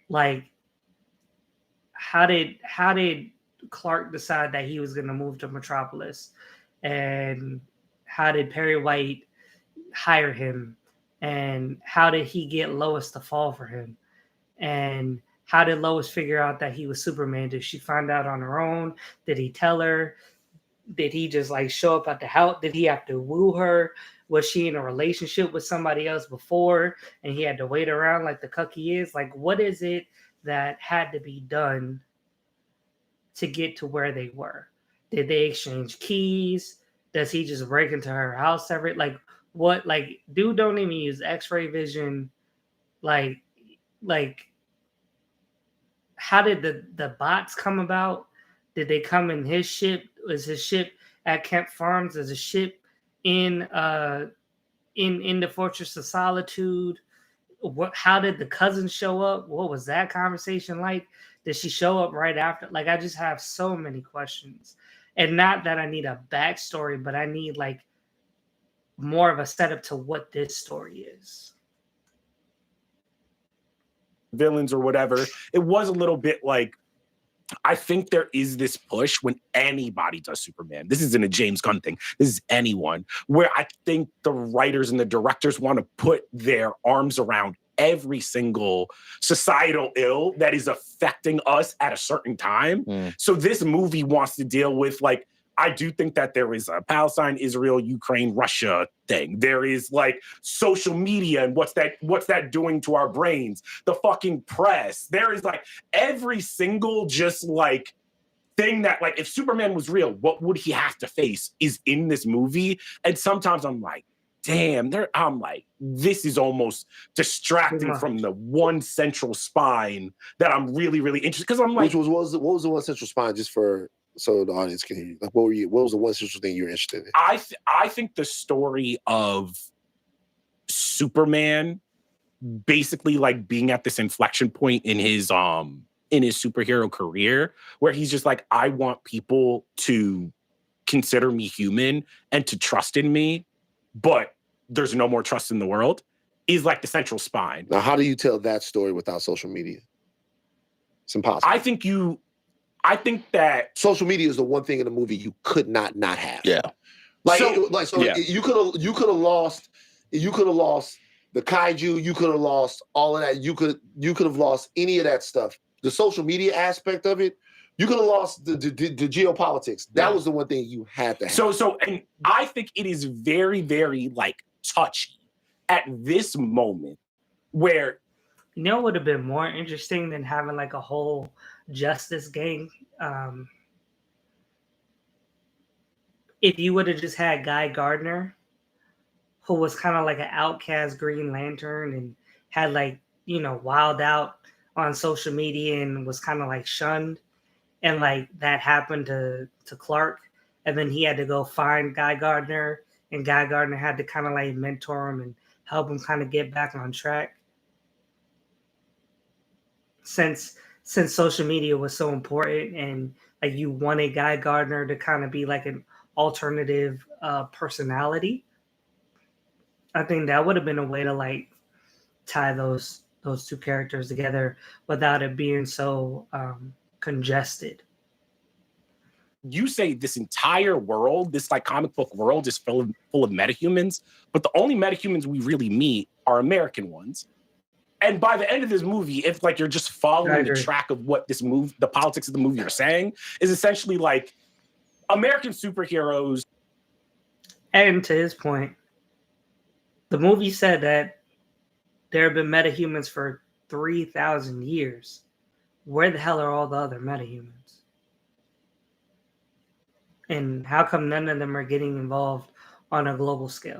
Like, how did Clark decide that he was going to move to Metropolis, and how did Perry White hire him, and how did he get Lois to fall for him, and how did Lois figure out that he was Superman? Did she find out on her own? Did he tell her? Did he just like show up at the house? Did he have to woo her? Was she in a relationship with somebody else before and he had to wait around like the cuck he is? Like, what is it that had to be done to get to where they were? Did they exchange keys? Does he just break into her house every what? Like, dude don't even use X-ray vision. Like how did the bots come about? Did they come in his ship? Was his ship at Kemp Farms? Is a ship in the Fortress of Solitude? How did the cousin show up? What was that conversation like? Did she show up right after? Like, I just have so many questions. And not that I need a backstory, but I need like more of a setup to what this story is. Villains or whatever. It was a little bit like, I think there is this push when anybody does Superman. This isn't a James Gunn thing. This is anyone, where I think the writers and the directors want to put their arms around every single societal ill that is affecting us at a certain time. So this movie wants to deal with, like, I do think that there is a Palestine, Israel, Ukraine, Russia thing. There is like social media and what's that doing to our brains? The fucking press. There is like every single just like thing that, like, if Superman was real, what would he have to face is in this movie. And sometimes I'm like, damn, I'm like, this is almost distracting from the one central spine that I'm really, really interested. Because I'm like, what was the one central spine, just for so the audience can hear you? Like, what was the one central thing you were interested in? I think the story of Superman basically like being at this inflection point in his superhero career, where he's just like, I want people to consider me human and to trust in me, but there's no more trust in the world, is like the central spine. Now, how do you tell that story without social media? It's impossible. I think that social media is the one thing in the movie you could not have. Yeah. You could have lost the kaiju, you could have lost all of that. You could have lost any of that stuff. The social media aspect of it, you could have lost the geopolitics. That was the one thing you had to have. So and I think it is very, very like touchy at this moment where, you know, it would have been more interesting than having like a whole Justice gang. If you would have just had Guy Gardner, who was kind of like an outcast Green Lantern and had like, you know, wild out on social media and was kind of like shunned, and like that happened to Clark, and then he had to go find Guy Gardner, and Guy Gardner had to kind of like mentor him and help him kind of get back on track. Since social media was so important and like you wanted Guy Gardner to kind of be like an alternative personality, I think that would have been a way to like tie those two characters together without it being so congested. You say this entire world, this like comic book world, is full of metahumans, but the only metahumans we really meet are American ones. And by the end of this movie, if like you're just following the track of what the politics of the movie are saying, is essentially like American superheroes. And to his point, the movie said that there have been metahumans for 3,000 years. Where the hell are all the other metahumans? And how come none of them are getting involved on a global scale?